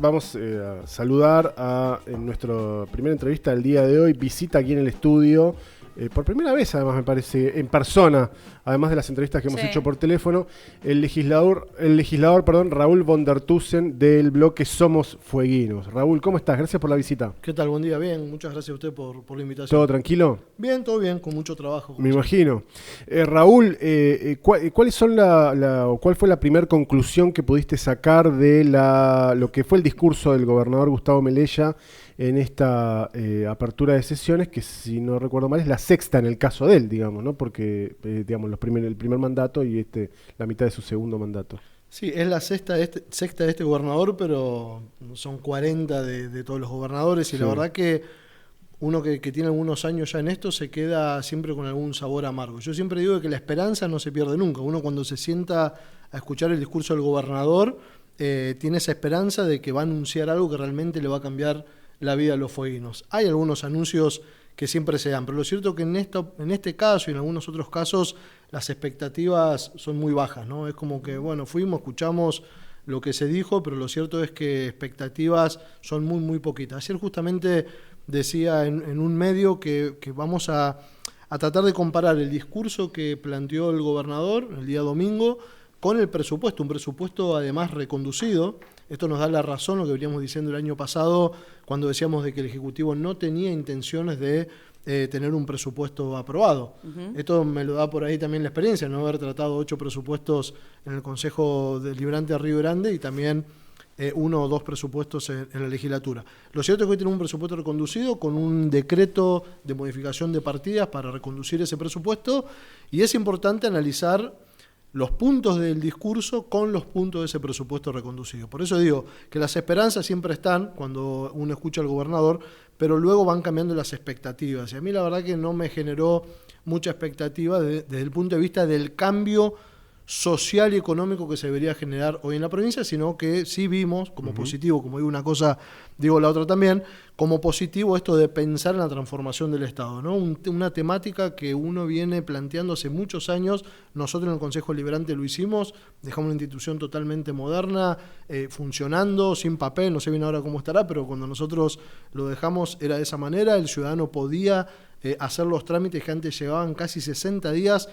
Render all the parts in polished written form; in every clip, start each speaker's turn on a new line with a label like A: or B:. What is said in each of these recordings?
A: Vamos a saludar en nuestra primera entrevista del día de hoy. Visita aquí en el estudio, por primera vez además me parece, en persona, además de las entrevistas que hemos hecho por teléfono, el legislador, Raúl von der Thusen del bloque Somos Fueguinos. Raúl, ¿cómo estás? Gracias por la visita.
B: ¿Qué tal? Buen día, bien. Muchas gracias a usted por la invitación.
A: ¿Todo tranquilo?
B: Bien, todo bien, con mucho trabajo.
A: Me imagino. Raúl, ¿cuál fue la primera conclusión que pudiste sacar de lo que fue el discurso del gobernador Gustavo Melella en esta apertura de sesiones, que si no recuerdo mal es la sexta en el caso de él, digamos, ¿no? Porque digamos, el primer mandato y la mitad de su segundo mandato?
B: Sí, es la sexta de este gobernador, pero son 40 de todos los gobernadores, y sí. La verdad que uno que tiene algunos años ya en esto se queda siempre con algún sabor amargo. Yo siempre digo que la esperanza no se pierde nunca. Uno cuando se sienta a escuchar el discurso del gobernador tiene esa esperanza de que va a anunciar algo que realmente le va a cambiar la vida a los fueguinos. Hay algunos anuncios que siempre se dan, pero lo cierto es que en este caso y en algunos otros casos las expectativas son muy bajas, ¿no? Es como que, bueno, escuchamos lo que se dijo, pero lo cierto es que expectativas son muy, muy poquitas. Ayer justamente decía en un medio que vamos a tratar de comparar el discurso que planteó el gobernador el día domingo con el presupuesto, un presupuesto además reconducido. Esto nos da la razón, lo que veníamos diciendo el año pasado, cuando decíamos de que el Ejecutivo no tenía intenciones de tener un presupuesto aprobado. Esto me lo da por ahí también la experiencia, no haber tratado 8 presupuestos en el Consejo Deliberante de Río Grande y también 1 o 2 presupuestos en la legislatura. Lo cierto es que hoy tenemos un presupuesto reconducido con un decreto de modificación de partidas para reconducir ese presupuesto, y es importante analizar los puntos del discurso con los puntos de ese presupuesto reconducido. Por eso digo que las esperanzas siempre están cuando uno escucha al gobernador, pero luego van cambiando las expectativas. Y a mí la verdad que no me generó mucha expectativa desde el punto de vista del cambio social y económico que se debería generar hoy en la provincia, sino que sí vimos como positivo, como digo una cosa, digo la otra también, como positivo esto de pensar en la transformación del Estado, ¿no? Una temática que uno viene planteando hace muchos años. Nosotros en el Consejo Deliberante lo hicimos, dejamos una institución totalmente moderna, funcionando, sin papel, no sé bien ahora cómo estará, pero cuando nosotros lo dejamos era de esa manera, el ciudadano podía hacer los trámites que antes llevaban casi 60 días,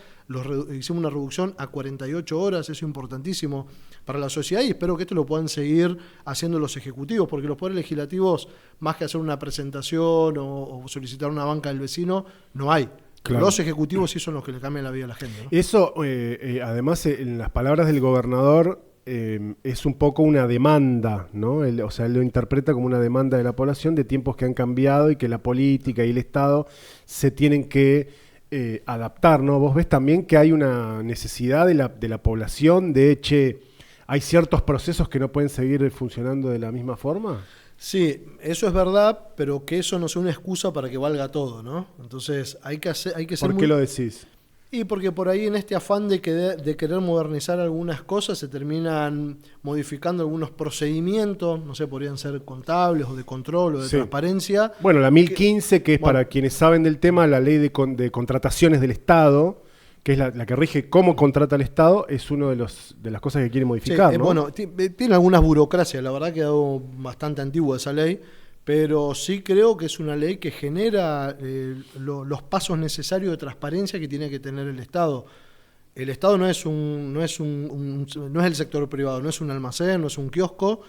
B: hicimos una reducción a 48 horas, eso es importantísimo para la sociedad, y espero que esto lo puedan seguir haciendo los ejecutivos, porque los poderes legislativos, más que hacer una presentación o solicitar una banca del vecino, no hay. Claro. Los ejecutivos sí son los que le cambian la vida a la gente, ¿no?
A: Eso, además, en las palabras del gobernador, es un poco una demanda, ¿no? Él lo interpreta como una demanda de la población de tiempos que han cambiado y que la política y el Estado se tienen que adaptar, ¿no? ¿Vos ves también que hay una necesidad de la población hay ciertos procesos que no pueden seguir funcionando de la misma forma?
B: Sí, eso es verdad, pero que eso no sea una excusa para que valga todo, ¿no? Entonces hay que ser
A: ¿Por qué lo decís?
B: Y porque por ahí en este afán de querer modernizar algunas cosas se terminan modificando algunos procedimientos, no sé, podrían ser contables o de control o de transparencia.
A: Bueno, la 1015, que es para quienes saben del tema, la ley de contrataciones del Estado, que es la que rige cómo contrata el Estado, es una de las cosas que quiere modificar,
B: sí,
A: ¿no?
B: Bueno, tiene algunas burocracias, la verdad que ha quedado bastante antigua esa ley, pero sí creo que es una ley que genera los pasos necesarios de transparencia que tiene que tener el Estado. El Estado no es el sector privado, no es un almacén, no es un kiosco.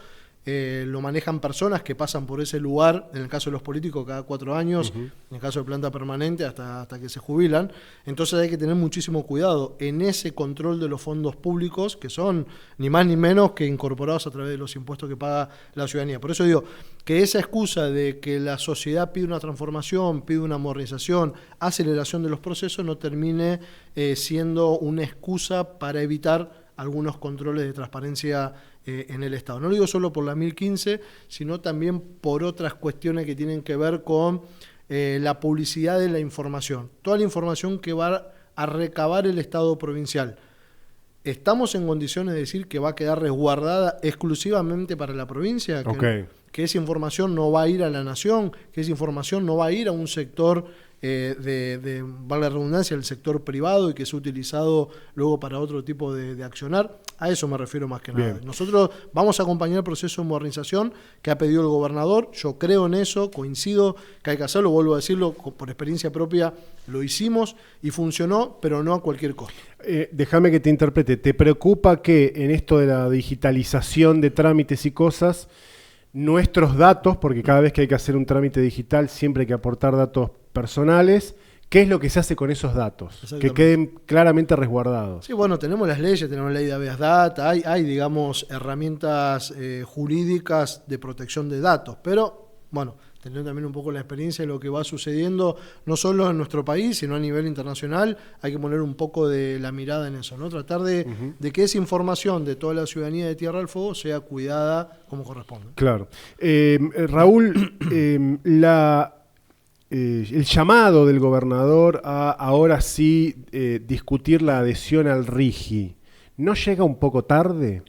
B: Lo manejan personas que pasan por ese lugar, en el caso de los políticos cada 4 años, en el caso de planta permanente hasta que se jubilan. Entonces hay que tener muchísimo cuidado en ese control de los fondos públicos, que son ni más ni menos que incorporados a través de los impuestos que paga la ciudadanía. Por eso digo que esa excusa de que la sociedad pide una transformación, pide una modernización, aceleración de los procesos, no termine siendo una excusa para evitar algunos controles de transparencia en el Estado. No lo digo solo por la 1015, sino también por otras cuestiones que tienen que ver con la publicidad de la información. Toda la información que va a recabar el Estado provincial. ¿Estamos en condiciones de decir que va a quedar resguardada exclusivamente para la provincia? Que esa información no va a ir a la nación, que esa información no va a ir a un sector valga la redundancia, el sector privado y que sea utilizado luego para otro tipo de accionar. A eso me refiero más que nada.
A: Bien.
B: Nosotros vamos a acompañar el proceso de modernización que ha pedido el gobernador. Yo creo en eso, coincido que hay que hacerlo, vuelvo a decirlo, por experiencia propia lo hicimos y funcionó, pero no a cualquier costo.
A: Déjame que te interprete. ¿Te preocupa que en esto de la digitalización de trámites y cosas, nuestros datos, porque cada vez que hay que hacer un trámite digital siempre hay que aportar datos personales, qué es lo que se hace con esos datos? Que queden claramente resguardados.
B: Sí, bueno, tenemos las leyes, tenemos la ley de habeas data, hay digamos, herramientas jurídicas de protección de datos, pero, bueno, teniendo también un poco la experiencia de lo que va sucediendo, no solo en nuestro país, sino a nivel internacional, hay que poner un poco de la mirada en eso, ¿no? Tratar de que esa información de toda la ciudadanía de Tierra del Fuego sea cuidada como corresponde.
A: Claro. Raúl, el llamado del gobernador a ahora sí discutir la adhesión al RIGI, ¿no llega un poco tarde?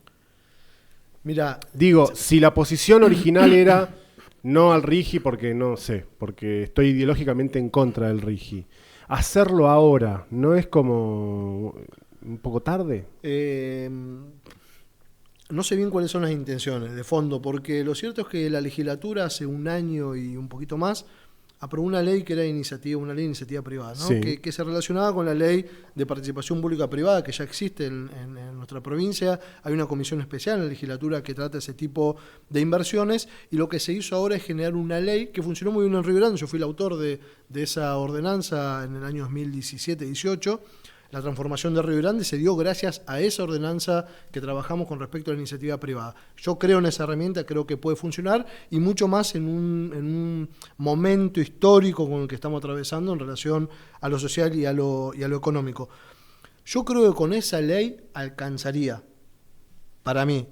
B: Mira,
A: digo, si la posición original era no al RIGI porque no sé, porque estoy ideológicamente en contra del RIGI, hacerlo ahora, ¿no es como un poco tarde?
B: No sé bien cuáles son las intenciones de fondo, porque lo cierto es que la legislatura hace un año y un poquito más aprobó una ley que era una ley de iniciativa privada, ¿no?
A: Sí.
B: que se relacionaba con la ley de participación pública privada que ya existe en nuestra provincia. Hay una comisión especial en la legislatura que trata ese tipo de inversiones, y lo que se hizo ahora es generar una ley que funcionó muy bien en Río Grande. Yo fui el autor de esa ordenanza en el año 2017-18. La transformación de Río Grande se dio gracias a esa ordenanza que trabajamos con respecto a la iniciativa privada. Yo creo en esa herramienta, creo que puede funcionar, y mucho más en un momento histórico con el que estamos atravesando en relación a lo social y a lo económico. Yo creo que con esa ley alcanzaría, para mí.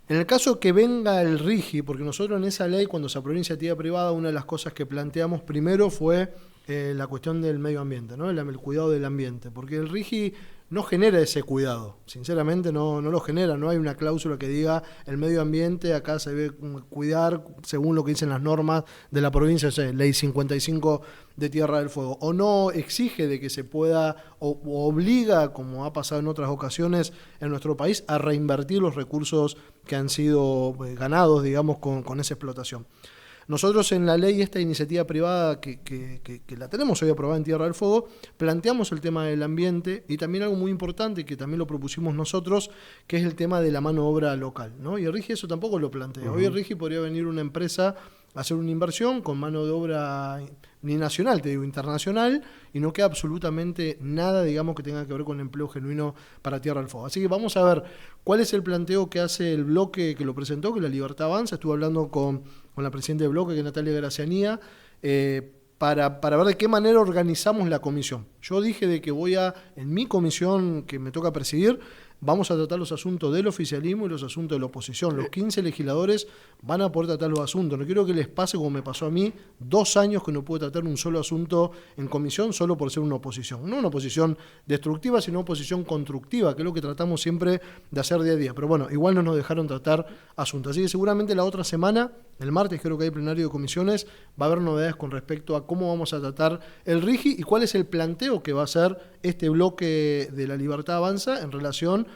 B: En el caso que venga el RIGI, porque nosotros en esa ley, cuando se aprobó la iniciativa privada, una de las cosas que planteamos primero fue la cuestión del medio ambiente, ¿no? El cuidado del ambiente, porque el RIGI no genera ese cuidado, sinceramente no lo genera, no hay una cláusula que diga el medio ambiente acá se debe cuidar según lo que dicen las normas de la provincia, o sea, ley 55 de Tierra del Fuego, o no exige de que se pueda, o obliga, como ha pasado en otras ocasiones en nuestro país, a reinvertir los recursos que han sido ganados, digamos, con esa explotación. Nosotros en la ley, esta iniciativa privada que la tenemos hoy aprobada en Tierra del Fuego, planteamos el tema del ambiente y también algo muy importante que también lo propusimos nosotros, que es el tema de la mano de obra local, ¿no? Y el RIGI eso tampoco lo plantea. Hoy el RIGI podría venir una empresa a hacer una inversión con mano de obra ni nacional, te digo, internacional, y no queda absolutamente nada, digamos, que tenga que ver con el empleo genuino para Tierra del Fuego. Así que vamos a ver cuál es el planteo que hace el bloque que lo presentó, que La Libertad Avanza. Estuve hablando con la presidenta del bloque, que es Natalia Gracianía, para ver de qué manera organizamos la comisión. Yo dije de que en mi comisión que me toca presidir, vamos a tratar los asuntos del oficialismo y los asuntos de la oposición. Los 15 legisladores van a poder tratar los asuntos. No quiero que les pase como me pasó a mí, 2 años que no pude tratar un solo asunto en comisión solo por ser una oposición. No una oposición destructiva, sino una oposición constructiva, que es lo que tratamos siempre de hacer día a día. Pero bueno, igual no nos dejaron tratar asuntos. Así que seguramente la otra semana, el martes creo que hay plenario de comisiones, va a haber novedades con respecto a cómo vamos a tratar el RIGI y cuál es el planteo que va a hacer este bloque de La Libertad Avanza en relación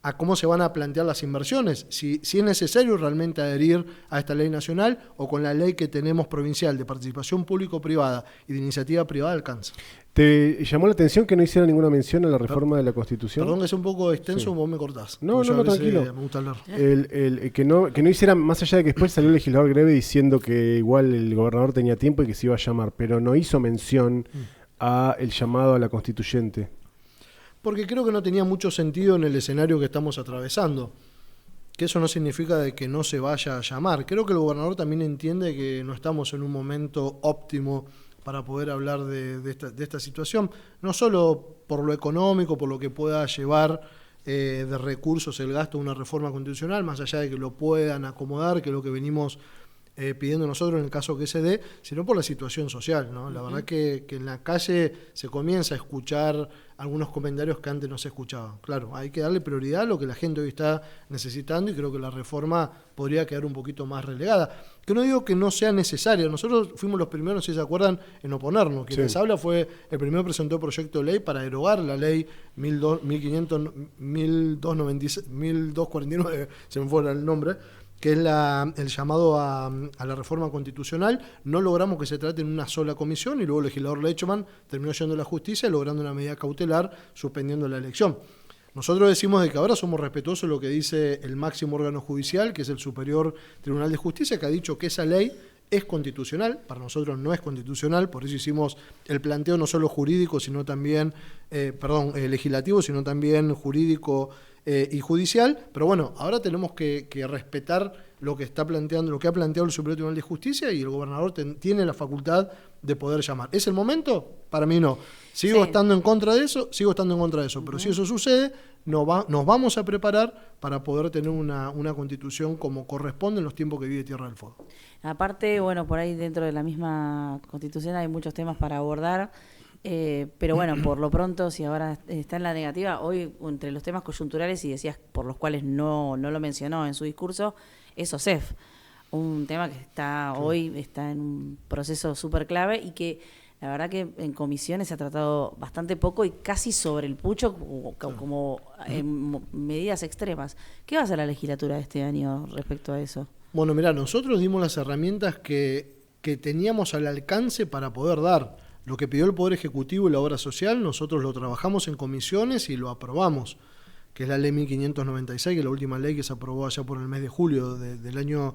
B: a cómo se van a plantear las inversiones, si es necesario realmente adherir a esta ley nacional o con la ley que tenemos provincial de participación público-privada y de iniciativa privada alcanza.
A: ¿Te llamó la atención que no hiciera ninguna mención a la reforma de la Constitución?
B: Perdón que sea un poco extenso, vos me cortás.
A: No, tranquilo.
B: Me gusta hablar.
A: Que no hiciera, más allá de que después salió el legislador Greve diciendo que igual el gobernador tenía tiempo y que se iba a llamar, pero no hizo mención a el llamado a la constituyente.
B: Porque creo que no tenía mucho sentido en el escenario que estamos atravesando. Que eso no significa de que no se vaya a llamar. Creo que el gobernador también entiende que no estamos en un momento óptimo para poder hablar de esta situación. No solo por lo económico, por lo que pueda llevar de recursos el gasto de una reforma constitucional, más allá de que lo puedan acomodar, que es lo que venimos pidiendo nosotros en el caso que se dé, sino por la situación social, ¿no? La verdad que en la calle se comienza a escuchar algunos comentarios que antes no se escuchaban. Claro, hay que darle prioridad a lo que la gente hoy está necesitando y creo que la reforma podría quedar un poquito más relegada. Que no digo que no sea necesaria, nosotros fuimos los primeros, si se acuerdan, en oponernos. Quien les habla fue el primero que presentó el proyecto de ley para derogar la ley 1249, se me fue el nombre, que es el llamado a la reforma constitucional. No logramos que se trate en una sola comisión y luego el legislador Lechman terminó yendo a la justicia logrando una medida cautelar suspendiendo la elección. Nosotros decimos de que ahora somos respetuosos de lo que dice el máximo órgano judicial, que es el Superior Tribunal de Justicia, que ha dicho que esa ley es constitucional. Para nosotros no es constitucional, por eso hicimos el planteo no solo jurídico, sino también, legislativo, sino también jurídico y judicial. Pero bueno, ahora tenemos que respetar lo que está planteando, lo que ha planteado el Superior Tribunal de Justicia, y el gobernador tiene la facultad de poder llamar. ¿Es el momento? Para mí no. Sigo estando en contra de eso, pero si eso sucede, nos vamos a preparar para poder tener una constitución como corresponde en los tiempos que vive Tierra del Fuego.
C: Aparte, bueno, por ahí dentro de la misma constitución hay muchos temas para abordar, pero bueno, por lo pronto, si ahora está en la negativa, hoy entre los temas coyunturales, y decías por los cuales no lo mencionó en su discurso, es OSEF, un tema que hoy está en un proceso súper clave y que la verdad que en comisiones se ha tratado bastante poco y casi sobre el pucho como medidas extremas. ¿Qué va a hacer la legislatura este año respecto a eso?
B: Bueno, mirá, nosotros dimos las herramientas que teníamos al alcance para poder dar. Lo que pidió el Poder Ejecutivo y la obra social, nosotros lo trabajamos en comisiones y lo aprobamos, que es la ley 1596, que es la última ley que se aprobó allá por el mes de julio del año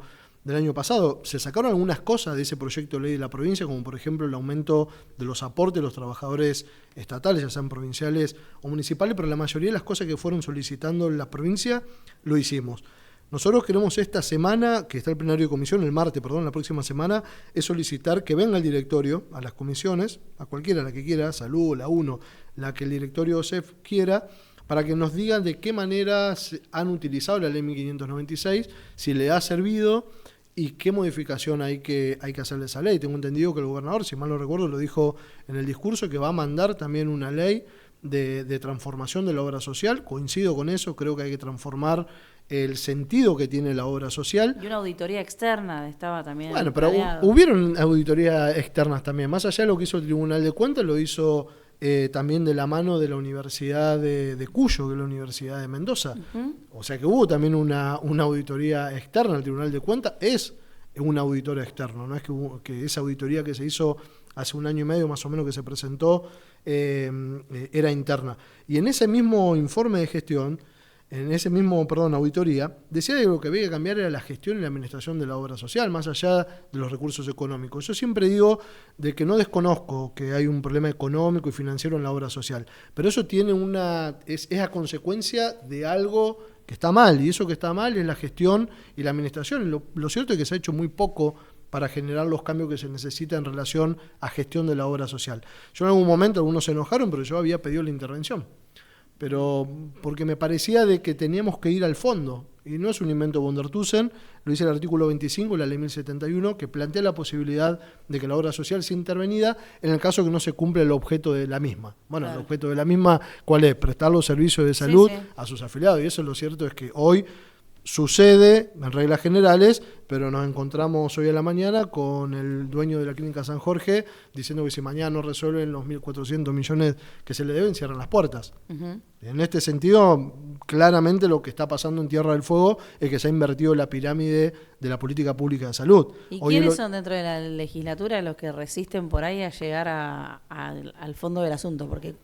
B: pasado. Se sacaron algunas cosas de ese proyecto de ley de la provincia, como por ejemplo el aumento de los aportes de los trabajadores estatales, ya sean provinciales o municipales, pero la mayoría de las cosas que fueron solicitando en la provincia lo hicimos. Nosotros queremos esta semana, que está el plenario de comisión, la próxima semana, es solicitar que venga el directorio a las comisiones, a cualquiera, la que quiera, Salud, la 1, la que el directorio OSEF quiera, para que nos digan de qué manera han utilizado la ley 1596, si le ha servido y qué modificación hay que hacerle a esa ley. Tengo entendido que el gobernador, si mal no recuerdo, lo dijo en el discurso, que va a mandar también una ley de transformación de la obra social. Coincido con eso, creo que hay que transformar el sentido que tiene la obra social.
C: Y una auditoría externa estaba también.
B: Bueno, pero hubieron auditorías externas también. Más allá de lo que hizo el Tribunal de Cuentas, lo hizo también de la mano de la Universidad de Cuyo, que es la Universidad de Mendoza. O sea que hubo también una auditoría externa. El Tribunal de Cuentas es un auditor externo, no es que esa auditoría que se hizo hace un año y medio más o menos que se presentó era interna. Y en ese mismo informe de gestión, auditoría, decía que lo que había que cambiar era la gestión y la administración de la obra social, más allá de los recursos económicos. Yo siempre digo de que no desconozco que hay un problema económico y financiero en la obra social, pero eso tiene es a consecuencia de algo que está mal, y eso que está mal es la gestión y la administración. Lo cierto es que se ha hecho muy poco para generar los cambios que se necesitan en relación a gestión de la obra social. Yo en algún momento, algunos se enojaron, pero yo había pedido la intervención. Pero porque me parecía de que teníamos que ir al fondo, y no es un invento von der Thusen, lo dice el artículo 25 de la ley 1071, que plantea la posibilidad de que la obra social sea intervenida en el caso que no se cumple el objeto de la misma. Bueno, claro. El objeto de la misma, ¿cuál es? Prestar los servicios de salud a sus afiliados, y eso lo cierto es que hoy sucede en reglas generales, pero nos encontramos hoy a la mañana con el dueño de la Clínica San Jorge diciendo que si mañana no resuelven los 1.400 millones que se le deben, cierran las puertas. En este sentido, claramente lo que está pasando en Tierra del Fuego es que se ha invertido la pirámide de la política pública de salud.
C: ¿Y quiénes son dentro de la legislatura los que resisten por ahí a llegar al fondo del asunto? Porque,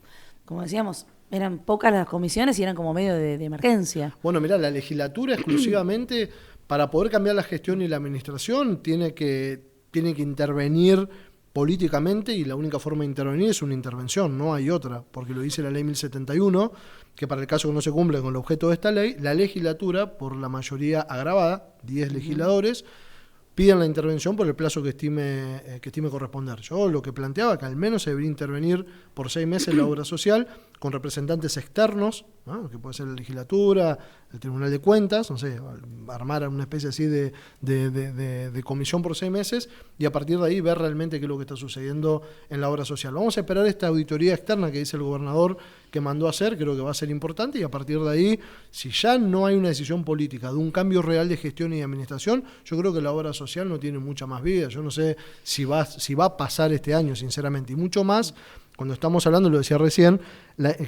C: como decíamos, eran pocas las comisiones y eran como medio de emergencia.
B: Bueno, mirá, la legislatura exclusivamente, para poder cambiar la gestión y la administración, tiene que intervenir políticamente, y la única forma de intervenir es una intervención, no hay otra, porque lo dice la ley 1071, que para el caso que no se cumple con el objeto de esta ley, la legislatura, por la mayoría agravada, 10 legisladores, piden la intervención por el plazo que estime corresponder. Yo lo que planteaba que al menos se debería intervenir por 6 meses la obra social con representantes externos ¿no? Que puede ser la legislatura, el Tribunal de Cuentas, no sé, armar una especie así de comisión por 6 meses y a partir de ahí ver realmente qué es lo que está sucediendo en la obra social. Vamos a esperar esta auditoría externa que dice el gobernador que mandó a hacer, creo que va a ser importante, y a partir de ahí, si ya no hay una decisión política de un cambio real de gestión y de administración, yo creo que la obra social no tiene mucha más vida. Yo no sé si va a pasar este año, sinceramente, y mucho más cuando estamos hablando, lo decía recién,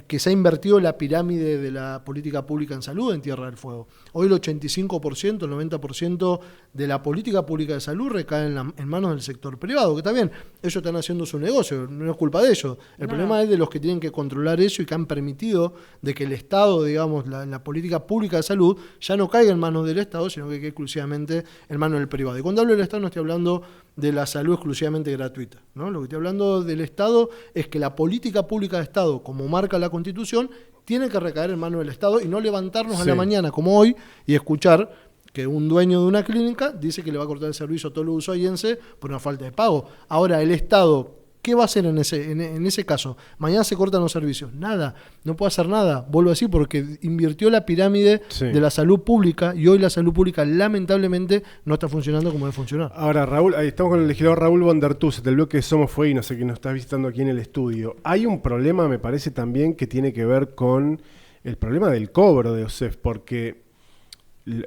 B: que se ha invertido la pirámide de la política pública en salud en Tierra del Fuego. Hoy el 85%, el 90% de la política pública de salud recae en manos del sector privado, que está bien, ellos están haciendo su negocio, no es culpa de ellos. El problema es de los que tienen que controlar eso y que han permitido de que el Estado, digamos, la política pública de salud, ya no caiga en manos del Estado, sino que quede exclusivamente en manos del privado. Y cuando hablo del Estado no estoy hablando de la salud exclusivamente gratuita, ¿no? Lo que estoy hablando del Estado es que la política pública de Estado, como marca la Constitución, tiene que recaer en manos del Estado y no levantarnos a la mañana como hoy y escuchar que un dueño de una clínica dice que le va a cortar el servicio a todos los usuarienses por una falta de pago. Ahora, el Estado, ¿qué va a hacer en ese caso? Mañana se cortan los servicios. Nada, no puede hacer nada. Vuelvo a decir, porque invirtió la pirámide de la salud pública y hoy la salud pública lamentablemente no está funcionando como debe funcionar.
A: Ahora, Raúl, ahí estamos con el legislador Raúl Bondertus del bloque Somos Fue y no sé quién nos está visitando aquí en el estudio. Hay un problema, me parece también, que tiene que ver con el problema del cobro de OSEF, porque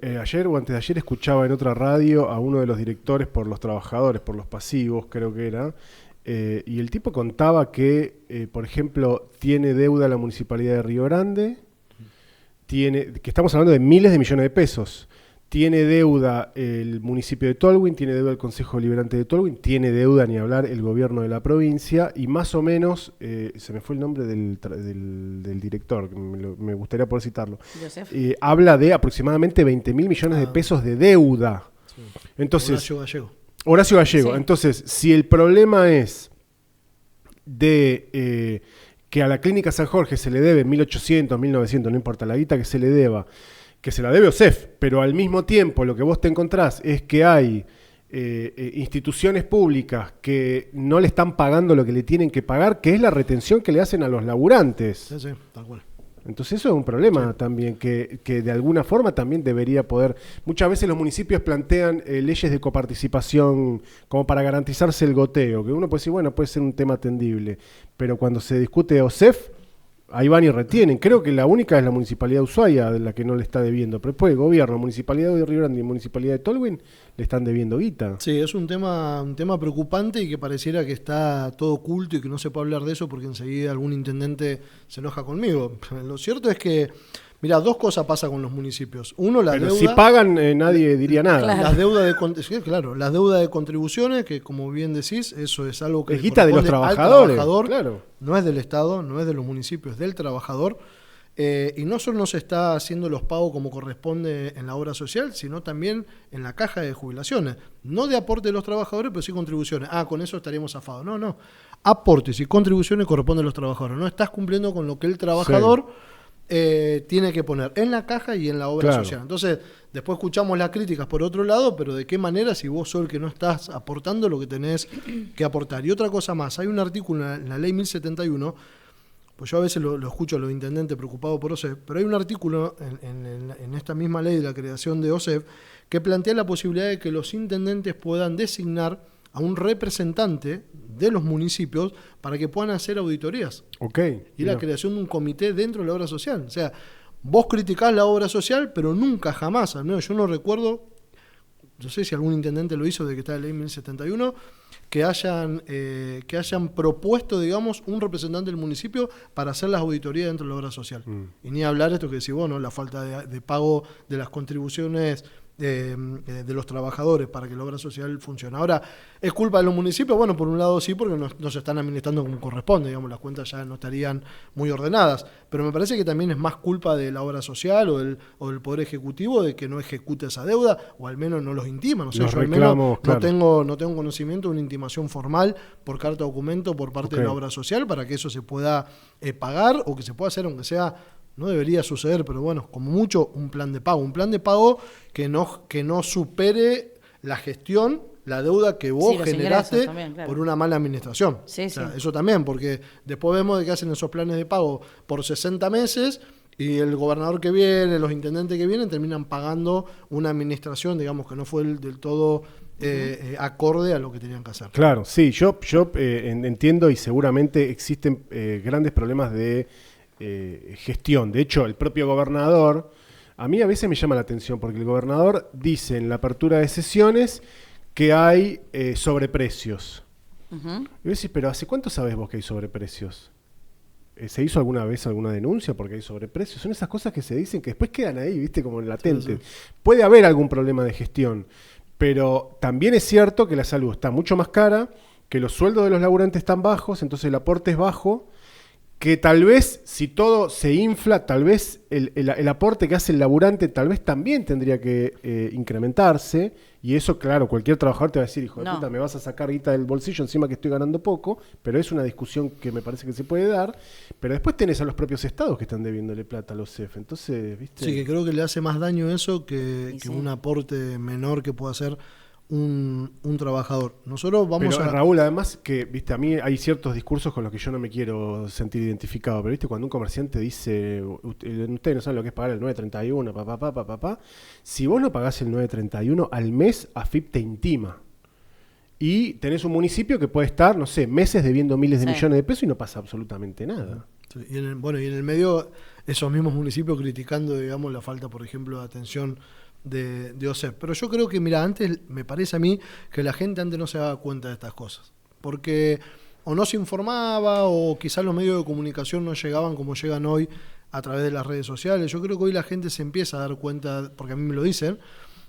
A: ayer o antes de ayer escuchaba en otra radio a uno de los directores por los trabajadores, por los pasivos, creo que era. Y el tipo contaba que, por ejemplo, tiene deuda la Municipalidad de Río Grande, que estamos hablando de miles de millones de pesos, tiene deuda el municipio de Tolwyn, tiene deuda el Consejo Deliberante de Tolwyn, tiene deuda, ni hablar, el gobierno de la provincia, y más o menos, se me fue el nombre del director, me gustaría poder citarlo, habla de aproximadamente 20.000 millones de pesos de deuda.
B: Sí.
A: Entonces,
B: Horacio
A: Gallego. Sí. Entonces, si el problema es de que a la Clínica San Jorge se le debe 1.800, 1.900, no importa la guita que se le deba, que se la debe OSEF, pero al mismo tiempo lo que vos te encontrás es que hay instituciones públicas que no le están pagando lo que le tienen que pagar, que es la retención que le hacen a los laburantes.
B: Sí, tal cual.
A: Entonces eso es un problema también, que de alguna forma también debería poder... Muchas veces los municipios plantean leyes de coparticipación como para garantizarse el goteo, que uno puede decir, bueno, puede ser un tema atendible, pero cuando se discute OSEF, ahí van y retienen. Creo que la única es la Municipalidad de Ushuaia, de la que no le está debiendo, pero después el gobierno, Municipalidad de Río Grande y Municipalidad de Tolwyn, le están debiendo guita.
B: Sí, es un tema preocupante y que pareciera que está todo oculto y que no se puede hablar de eso porque enseguida algún intendente se enoja conmigo. Lo cierto es que, mira, dos cosas pasan con los municipios. Uno, la deuda.
A: Si pagan, nadie diría nada.
B: Claro. Las deudas de contribuciones, que como bien decís, eso es algo que
A: es guita de los trabajadores.
B: Claro. No es del Estado, no es de los municipios, es del trabajador. Y no solo no se está haciendo los pagos como corresponde en la obra social, sino también en la caja de jubilaciones. No de aporte de los trabajadores, pero sí contribuciones. Con eso estaríamos zafados. No. Aportes y contribuciones corresponden a los trabajadores. No estás cumpliendo con lo que el trabajador tiene que poner en la caja y en la obra social. Entonces, después escuchamos las críticas por otro lado, pero ¿de qué manera si vos sos el que no estás aportando lo que tenés que aportar? Y otra cosa más, hay un artículo en la ley 1071, pues yo a veces lo escucho a los intendentes preocupados por OSEF, pero hay un artículo en esta misma ley de la creación de OSEF que plantea la posibilidad de que los intendentes puedan designar a un representante de los municipios para que puedan hacer auditorías. Y la creación de un comité dentro de la obra social. O sea, vos criticás la obra social, pero nunca jamás, al menos yo no recuerdo, no sé si algún intendente lo hizo desde que está la ley 1071, que hayan propuesto, digamos, un representante del municipio para hacer las auditorías dentro de la obra social. Y ni hablar de esto que decís vos, ¿no? La falta de pago de las contribuciones de los trabajadores para que la obra social funcione. Ahora, ¿es culpa de los municipios? Bueno, por un lado sí, porque no se están administrando como corresponde, digamos, las cuentas ya no estarían muy ordenadas, pero me parece que también es más culpa de la obra social o del Poder Ejecutivo de que no ejecute esa deuda, o al menos no los intima, no sé, yo al menos no tengo conocimiento de una intimación formal por carta o documento por parte de la obra social para que eso se pueda pagar o que se pueda hacer, aunque sea... No debería suceder, pero bueno, como mucho, un plan de pago que no supere la gestión, la deuda que vos generaste también, por una mala administración.
C: Sí.
B: Eso también, porque después vemos de que hacen esos planes de pago por 60 meses Y el gobernador que viene, los intendentes que vienen, terminan pagando una administración, digamos, que no fue del todo acorde a lo que tenían que hacer.
A: Claro, sí, yo entiendo y seguramente existen grandes problemas de gestión. De hecho, el propio gobernador, a mí a veces me llama la atención, porque el gobernador dice en la apertura de sesiones que hay sobreprecios. Y yo decís, pero ¿hace cuánto sabés vos que hay sobreprecios? ¿Se hizo alguna vez alguna denuncia porque hay sobreprecios? Son esas cosas que se dicen que después quedan ahí, viste, como latentes. Sí, sí. Puede haber algún problema de gestión, pero también es cierto que la salud está mucho más cara, que los sueldos de los laburantes están bajos, entonces el aporte es bajo, que tal vez si todo se infla, tal vez el aporte que hace el laburante tal vez también tendría que incrementarse, y eso, claro, cualquier trabajador te va a decir, hijo de puta, me vas a sacar guita del bolsillo encima que estoy ganando poco, pero es una discusión que me parece que se puede dar, pero después tenés a los propios estados que están debiéndole plata a los CEF, entonces, ¿viste?
B: Sí, que creo que le hace más daño eso que un aporte menor que pueda hacer un trabajador. Nosotros vamos
A: pero, Raúl, además que, viste, a mí hay ciertos discursos con los que yo no me quiero sentir identificado, pero viste, cuando un comerciante dice, ustedes no saben lo que es pagar el 931, si vos no pagás el 931 al mes, AFIP te intima. Y tenés un municipio que puede estar, no sé, meses debiendo miles de millones de pesos y no pasa absolutamente nada.
B: Sí, y en el medio, esos mismos municipios criticando, digamos, la falta, por ejemplo, de atención de OSEF. Pero yo creo que, mira, antes me parece a mí que la gente antes no se daba cuenta de estas cosas. Porque o no se informaba o quizás los medios de comunicación no llegaban como llegan hoy a través de las redes sociales. Yo creo que hoy la gente se empieza a dar cuenta, porque a mí me lo dicen.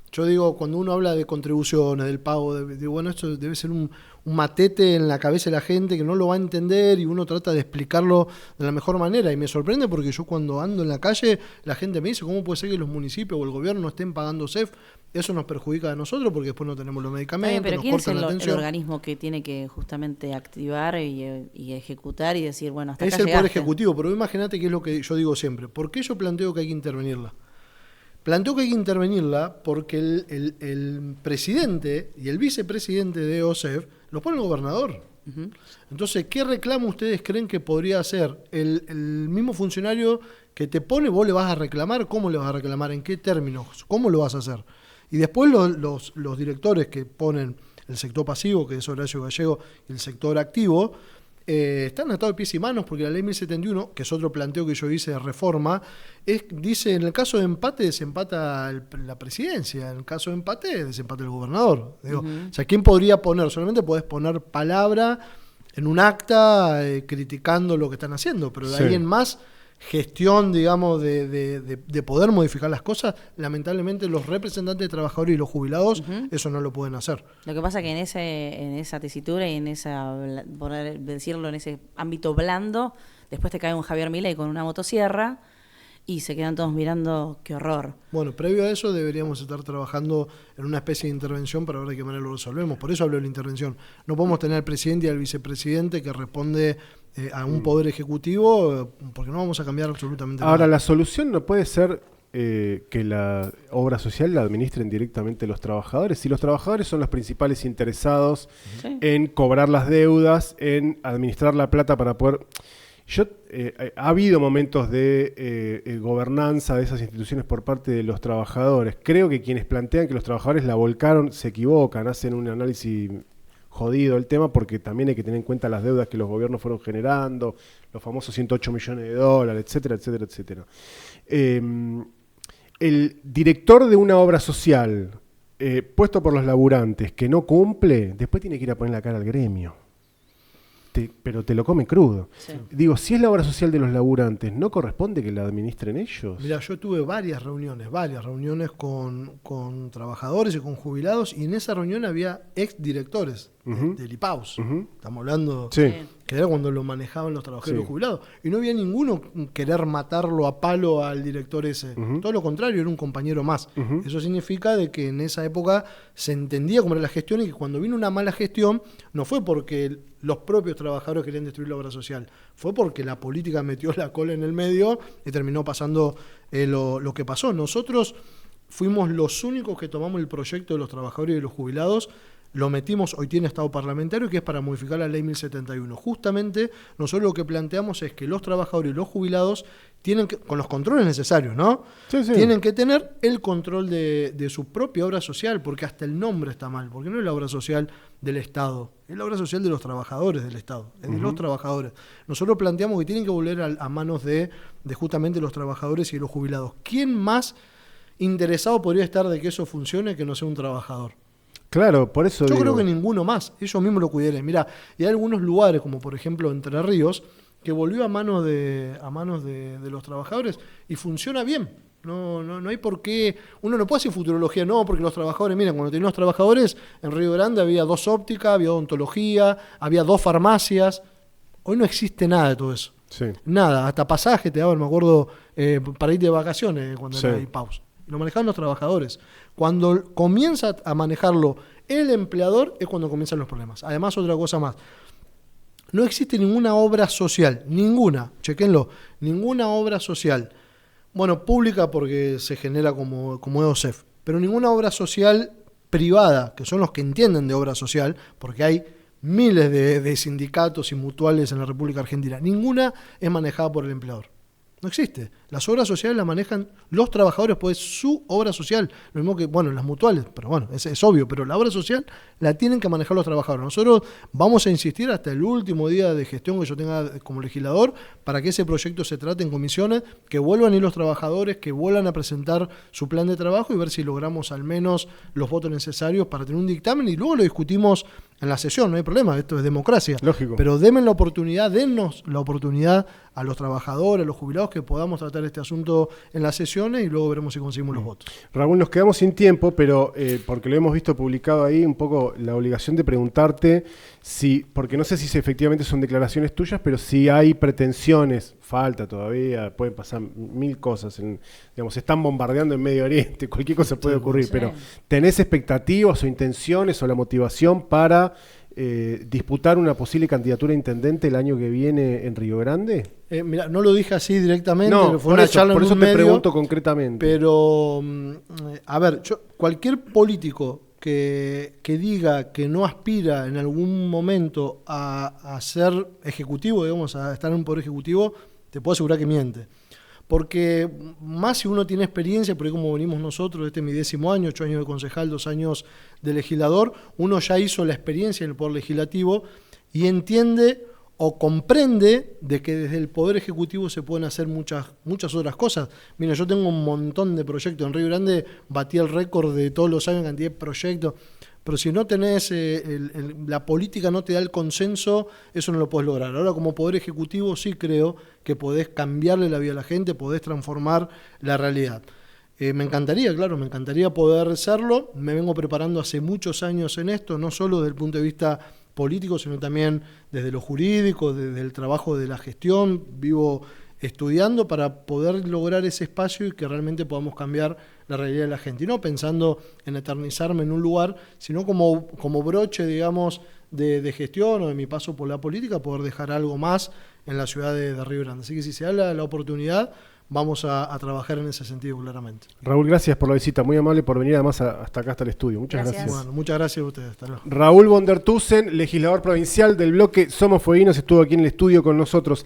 B: Yo digo, cuando uno habla de contribuciones, del pago, digo, bueno, esto debe ser un matete en la cabeza de la gente que no lo va a entender y uno trata de explicarlo de la mejor manera. Y me sorprende porque yo cuando ando en la calle, la gente me dice, ¿cómo puede ser que los municipios o el gobierno no estén pagando CEF? Eso nos perjudica a nosotros porque después no tenemos los medicamentos,
C: pero
B: nos
C: ¿quién
B: cortan
C: es
B: la atención.
C: El organismo que tiene que justamente activar y ejecutar y decir, bueno, hasta acá
B: es el
C: llegaste?
B: Poder Ejecutivo, pero imagínate que es lo que yo digo siempre. ¿Por qué yo planteo que hay que intervenirla? Planteo que hay que intervenirla porque el presidente y el vicepresidente de OSEF los pone el gobernador. Uh-huh. Entonces, ¿qué reclamo ustedes creen que podría hacer el mismo funcionario que te pone? ¿Vos le vas a reclamar? ¿Cómo le vas a reclamar? ¿En qué términos? ¿Cómo lo vas a hacer? Y después los directores que ponen el sector pasivo, que es Horacio Gallego, y el sector activo, están atados de pies y manos porque la ley 1071, que es otro planteo que yo hice de reforma, dice en el caso de empate desempata la presidencia, en el caso de empate desempata el gobernador. Digo, o sea, ¿quién podría poner? Solamente podés poner palabra en un acta criticando lo que están haciendo, pero de ahí en más gestión, digamos, de poder modificar las cosas, lamentablemente los representantes de trabajadores y los jubilados eso no lo pueden hacer.
C: Lo que pasa que en esa tesitura y en esa, por decirlo, en ese ámbito blando, después te cae un Javier Milei con una motosierra y se quedan todos mirando, qué horror.
B: Bueno, previo a eso deberíamos estar trabajando en una especie de intervención para ver de qué manera lo resolvemos. Por eso hablo de la intervención. No podemos tener al presidente y al vicepresidente que responde a un poder ejecutivo porque no vamos a cambiar absolutamente nada.
A: Ahora, la solución no puede ser que la obra social la administren directamente los trabajadores. Si los trabajadores son los principales interesados en cobrar las deudas, en administrar la plata para poder... ha habido momentos de gobernanza de esas instituciones por parte de los trabajadores. Creo que quienes plantean que los trabajadores la volcaron se equivocan, hacen un análisis jodido del tema porque también hay que tener en cuenta las deudas que los gobiernos fueron generando, los famosos 108 millones de dólares, etcétera, etcétera, etcétera. El director de una obra social puesto por los laburantes que no cumple, después tiene que ir a poner la cara al gremio. Pero te lo come crudo. Sí. Digo, si es la obra social de los laburantes, ¿no corresponde que la administren ellos?
B: Mira, yo tuve varias reuniones con trabajadores y con jubilados, y en esa reunión había exdirectores del IPAUS. Estamos hablando que era cuando lo manejaban los trabajadores y los jubilados. Y no había ninguno querer matarlo a palo al director ese. Todo lo contrario, era un compañero más. Eso significa de que en esa época se entendía cómo era la gestión y que cuando vino una mala gestión no fue porque los propios trabajadores querían destruir la obra social, fue porque la política metió la cola en el medio y terminó pasando lo que pasó. Nosotros fuimos los únicos que tomamos el proyecto de los trabajadores y de los jubilados lo metimos, hoy tiene estado parlamentario, que es para modificar la ley 1071. Justamente nosotros lo que planteamos es que los trabajadores y los jubilados tienen que, con los controles necesarios, ¿no?
A: Sí, sí.
B: Tienen que tener el control de su propia obra social, porque hasta el nombre está mal, porque no es la obra social del Estado, es la obra social de los trabajadores del Estado, es de los trabajadores. Nosotros planteamos que tienen que volver a manos de justamente los trabajadores y los jubilados. ¿Quién más interesado podría estar de que eso funcione que no sea un trabajador?
A: Claro, por eso
B: Yo
A: digo.
B: creo que ninguno más, ellos mismos lo cuidarían. Mirá, y hay algunos lugares, como por ejemplo Entre Ríos, que volvió a manos de los trabajadores y funciona bien. No hay por qué. Uno no puede hacer futurología, no, porque los trabajadores, miren, cuando teníamos trabajadores, en Río Grande había 2 ópticas, había odontología, había 2 farmacias. Hoy no existe nada de todo eso.
A: Sí.
B: Nada, hasta pasaje te daban, me acuerdo, para irte de vacaciones cuando
A: Sí.
B: era ahí pausa. Lo manejaban los trabajadores. Cuando comienza a manejarlo el empleador es cuando comienzan los problemas. Además, otra cosa más. No existe ninguna obra social, ninguna, chequenlo, ninguna obra social, bueno, pública porque se genera como EOSEF, pero ninguna obra social privada, que son los que entienden de obra social, porque hay miles de sindicatos y mutuales en la República Argentina, ninguna es manejada por el empleador. No existe. Las obras sociales las manejan los trabajadores, pues es su obra social. Lo mismo que, bueno, las mutuales, pero bueno, es obvio, pero la obra social la tienen que manejar los trabajadores. Nosotros vamos a insistir hasta el último día de gestión que yo tenga como legislador para que ese proyecto se trate en comisiones, que vuelvan a ir los trabajadores, que vuelvan a presentar su plan de trabajo y ver si logramos al menos los votos necesarios para tener un dictamen y luego lo discutimos en la sesión, no hay problema, esto es democracia.
A: Lógico.
B: Pero dennos la oportunidad a los trabajadores, a los jubilados, que podamos tratar este asunto en las sesiones y luego veremos si conseguimos los votos.
A: Raúl, nos quedamos sin tiempo, pero porque lo hemos visto publicado ahí, un poco la obligación de preguntarte si, porque no sé si efectivamente son declaraciones tuyas, pero si hay pretensiones, falta todavía, pueden pasar 1000 cosas, digamos, se están bombardeando en Medio Oriente, cualquier cosa puede ocurrir,
C: sí.
A: pero ¿tenés expectativas o intenciones o la motivación para disputar una posible candidatura a intendente el año que viene en Río Grande?
B: Mira, no lo dije así directamente,
A: No,
B: fue una charla
A: por
B: en
A: eso
B: un
A: te
B: medio,
A: pregunto concretamente.
B: pero a ver, cualquier político que diga que no aspira en algún momento a ser ejecutivo, digamos, a estar en un poder ejecutivo, te puedo asegurar que miente. Porque más si uno tiene experiencia, porque como venimos nosotros, este es mi 10º año, 8 años de concejal, 2 años de legislador, uno ya hizo la experiencia en el Poder Legislativo y entiende o comprende de que desde el Poder Ejecutivo se pueden hacer muchas otras cosas. Mira, yo tengo un montón de proyectos. En Río Grande batí el récord de todos los años en cantidad de proyectos. Pero si no tenés, la política no te da el consenso, eso no lo podés lograr. Ahora como Poder Ejecutivo sí creo que podés cambiarle la vida a la gente, podés transformar la realidad. Me encantaría poder hacerlo. Me vengo preparando hace muchos años en esto, no solo desde el punto de vista político, sino también desde lo jurídico, desde el trabajo de la gestión. Vivo estudiando para poder lograr ese espacio y que realmente podamos cambiar la realidad de la gente. Y no pensando en eternizarme en un lugar, sino como broche, digamos, de gestión o de mi paso por la política, poder dejar algo más en la ciudad de Río Grande. Así que si se da la oportunidad, vamos a trabajar en ese sentido claramente.
A: Raúl, gracias por la visita, muy amable por venir además hasta acá, hasta el estudio. Muchas gracias.
B: Bueno, muchas gracias a ustedes. Hasta luego.
A: Raúl von der Tusen, legislador provincial del bloque Somos Fueguinos, estuvo aquí en el estudio con nosotros.